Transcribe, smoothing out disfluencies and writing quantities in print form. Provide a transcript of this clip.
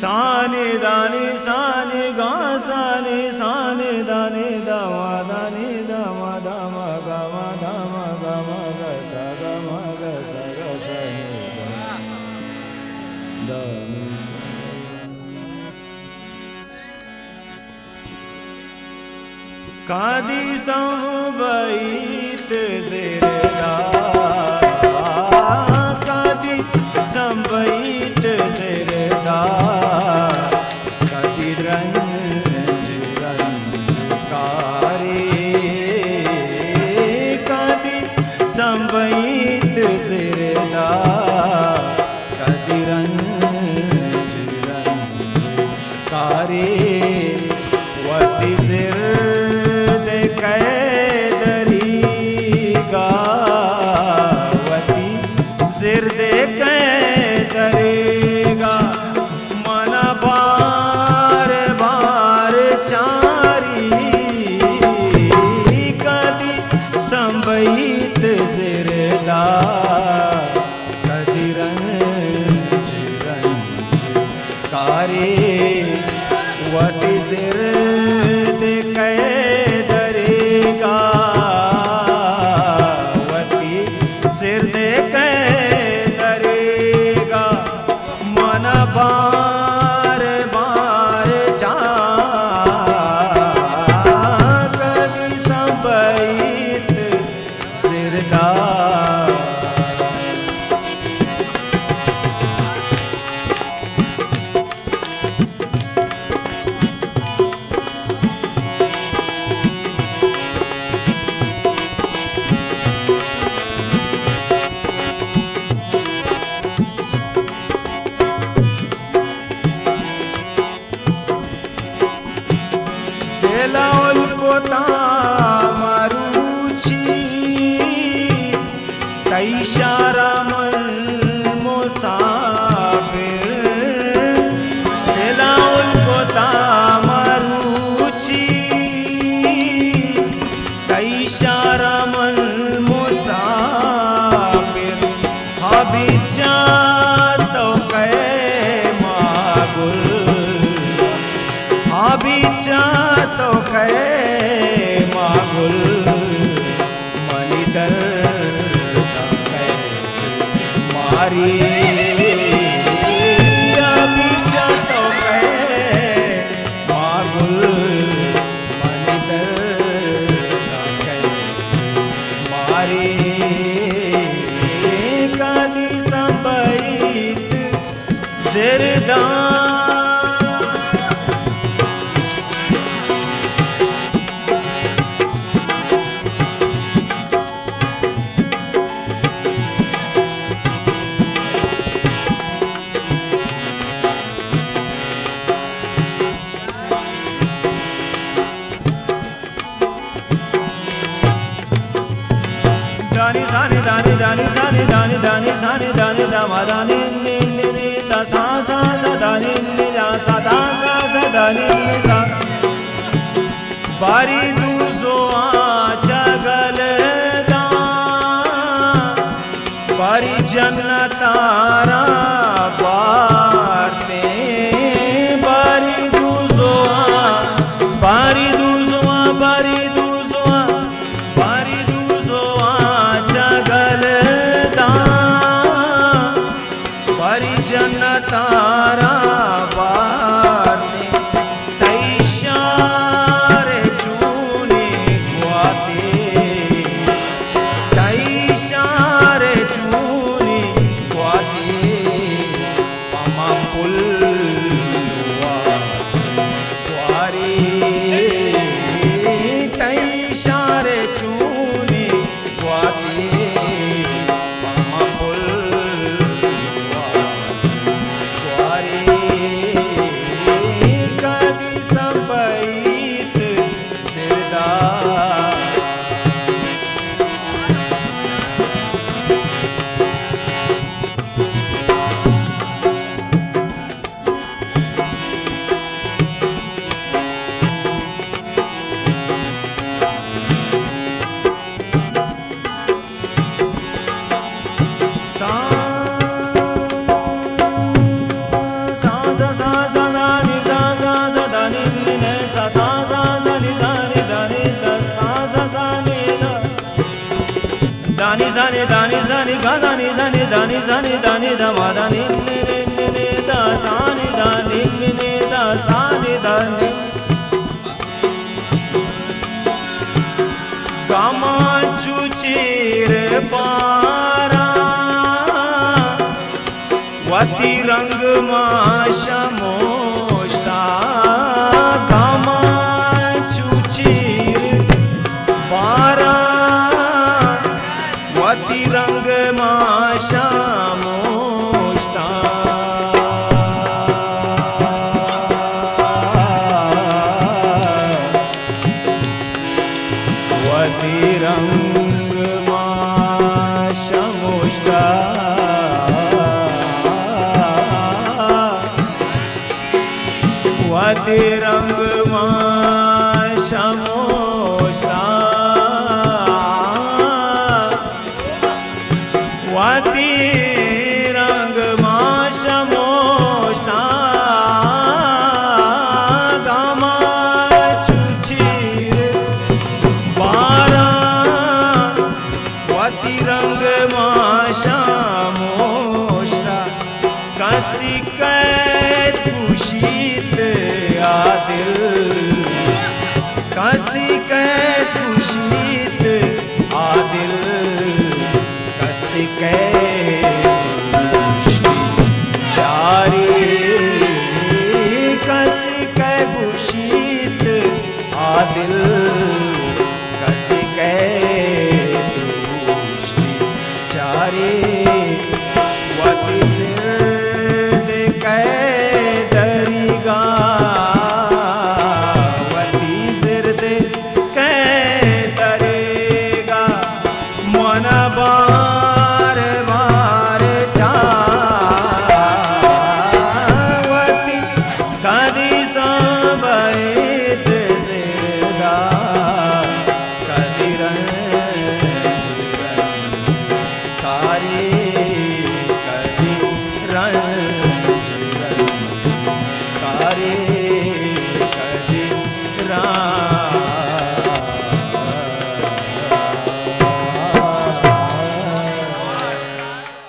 साने दाने साने गा साने साने दाने दामा दाने दामा दामा गामा दामा गामा ग सा ग म ग सा ग सा दानी सा कादी संबईत ज़िरदा कादी संबईत ज़िरदा कादी रंज रंजकारे कादी संबईत ज़िरदा कादी रंज रंजकारे वती ज़िर कैदरीगावती सिर दे कैदरेगा मन बार बार चारी कदी संबईत सिरदा कदी रंज रंज कारे वती सिर दे कैदरेगा सिर दे कैदरेगा मन बार बार कदी संबईत सिरदा तैशारामन मुसाफिर दिला उनको तामरुचि तैशारामन मुसाफिर अभी तो कै मागुल अभी तो कै मागुल मनिदर मारी अभी तो कै मागुल मनिदर कै मारी कादी संबईत ज़िरदा दानी दानी दानी सानी दानी दानी सानी दानी दामा दानी नी नी नी दा सा सा सा दानी नी दा सा दा सा सा दानी नी सा बारी दूसो चगल दा बारी जन्नत तारा बारते बारी दूसो बारी दूसो बारी तारा बारते तैशारे चूने गुआते तै दानी सानी गा सानी दानी सानी दानी दमा दानी ने दा सानी दानी ने दा सानी दानी गामा चुचीर पारा वती रंग माशा मोष्टा गामा चुचीर पारा वती रंग माशा मोष्टा वती रंग माशा मोष्टा वती रंग माशा मोष्टा वती